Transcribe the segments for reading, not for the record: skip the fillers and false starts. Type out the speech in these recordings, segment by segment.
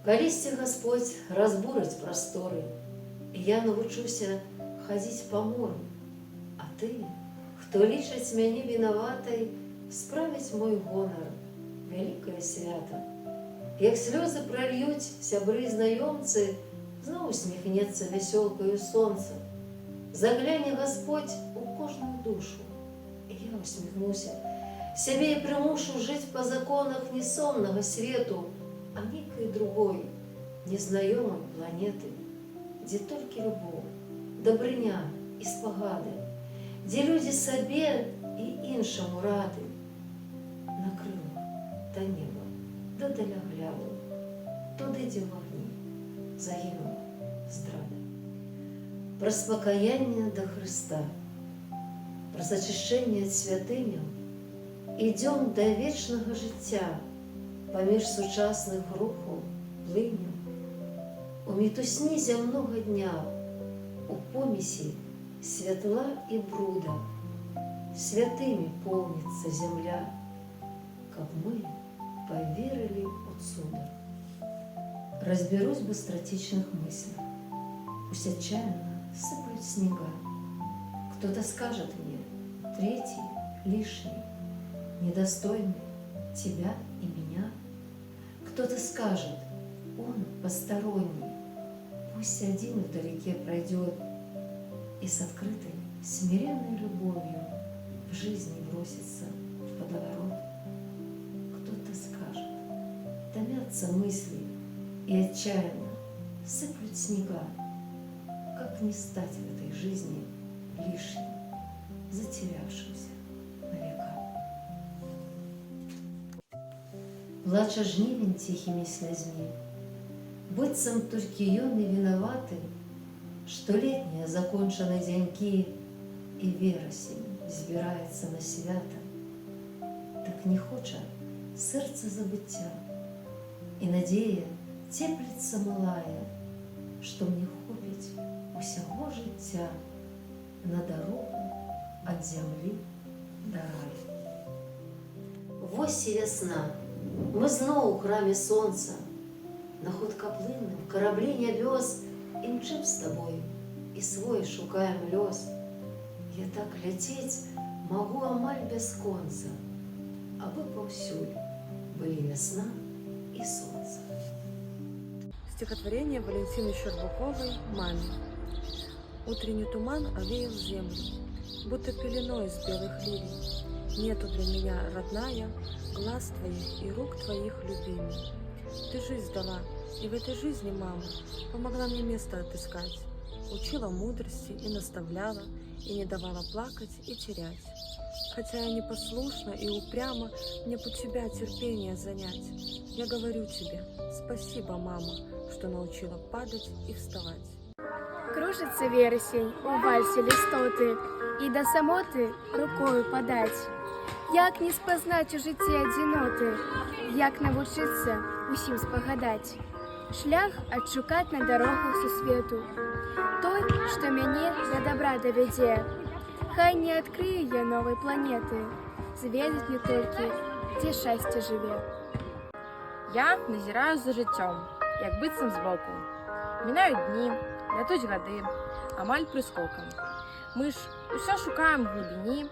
Калісьці Господь разбурыць прасторы, і я навучуся хадзіць па мору, а ты, хто лічыць мяне вінаватай, справіць мой гонар, вялікае свята. Як слёзы прольюць сябры і знаёмцы, зноў усміхнецца вясёлкаю сонца. Загляне Господь у кожную душу, і я усміхнуся. Сябе я прымушу жыць па законах не соннага свету, а нейкай другой, незнаёмай планеты, дзе толькі любоў, дабрыня і спагады, дзе людзі сабе і іншаму рады. На крылах да неба, да далягляду, туды, дзе в агні загінула здрада. Пра спакаянне да Хрыста, пра зачышчэнне ад святыняў, ідём да вечнага жыцця паміж сучасных руху, плыняў. У мітусні зямнога дня, у помесі святла і бруда, святымі поўніцца зямля, каб мы поверили у цуда. Разберусь в быстротечных мыслях, пусть отчаянно сыплют снега. Кто-то скажет мне, третий, лишний, недостойный тебя и меня. Кто-то скажет, он посторонний, пусть один вдалеке пройдет и с открытой, смиренной любовью в жизни бросится в водоворот. Кто-то скажет, томятся мысли и отчаянно сыплют снега. Как не стать в этой жизни лишним, затерявшимся на века? Плача жнівень тихими слязьми, быццам толькі ён і вінаваты, што летнія закончаны дзянькі і верасень збіраецца на свята. Так не хоча сэрца забыцця, і надзея цеплецца малая, што мне хопіць усяго жыцця на дарогу ад зямлі да раю. Вось і вясна, мы зноў у храме сонца, на хуткаплынным караблі нябёс імчым з табой і свой шукаем лёс. Я так ляцець магу амаль бясконца, абы паўсюль былі вясна и солнце. Стихотворение Валентины Щербаковой «Маме». Утренний туман овеял землю, будто пеленой из белых лилий. Нету для меня, родная, глаз твоих и рук твоих любимых. Ты жизнь дала, и в этой жизни, мама, помогла мне место отыскать. Учила мудрости и наставляла, и не давала плакать и терять. Хотя я непослушна и упряма, мне под тебя терпение занять. Я говорю тебе, спасибо, мама, что научила падать и вставать. Кружится вересень у вальсе листоты, и до самоты рукою подать. Як не спознать у житті одиноти, як навчиться усім спогадать. Шлях отшукать на дорогах со свету, той, что мяне до добра доведе. Хай не открыю я новой планеты, зведать не только, где счастье живе. Я назираю за життям, як быццам збоку. Мінають дні, лятуть гады, амаль прыскокам. Мы ж усё шукаем в глубині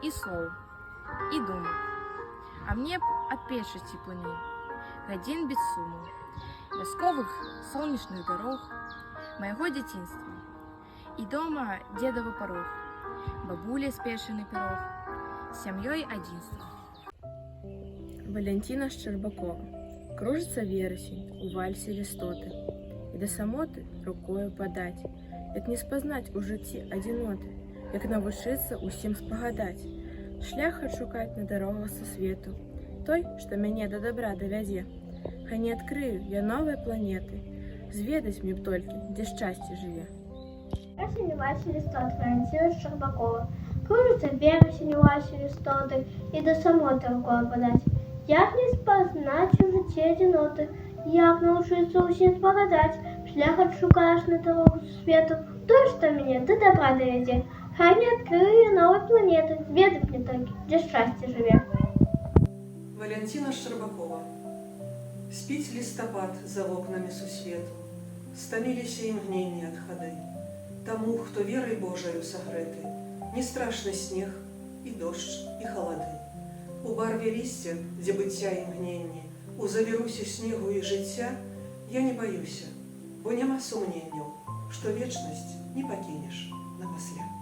і слов, і думак. А мне б ад пешасці плыні, гадзін без суму, вясковых сонечных дорог, майго дзяцінства. І дома дзедавы парог, бабуля спешены пирог, с сям'ёй адзінства. Валентина Щербакова. Кружится вересень у вальсе листоты, и до самоты рукою подать. Як не спознать у житті одиноты, як навчиться усім спогадать. Шлях отшукать на дорогах со свету, той, что мяне до добра доведе. Хай не открою я новой планеты, зведать мне б только, где счастье живе. Вересень у вальсе листоты, Валентина Щербакова. Кружится вересень у вальсе листоты, и до самоты рукою подать. Як не спознать у житті одиноти, як научиться усім спогадать, шлях отшукаешь на дорогу свету, то, что меня до добра доведе. Хай не открою новой планеты, зведать мне только, где счастье живе. Валентина Щербакова. Спіць лістапад за вокнамі сусвету, стаміліся імгненні ад хады. Таму, хто верай Божаю сагрэты, не страшны снег і дождж, і халады. У барве лісця, дзе быцця імгненні, у завірусе снегу і жыцця я не баюся, бо няма сумненняў, што вечнасць не пакінеш напасля.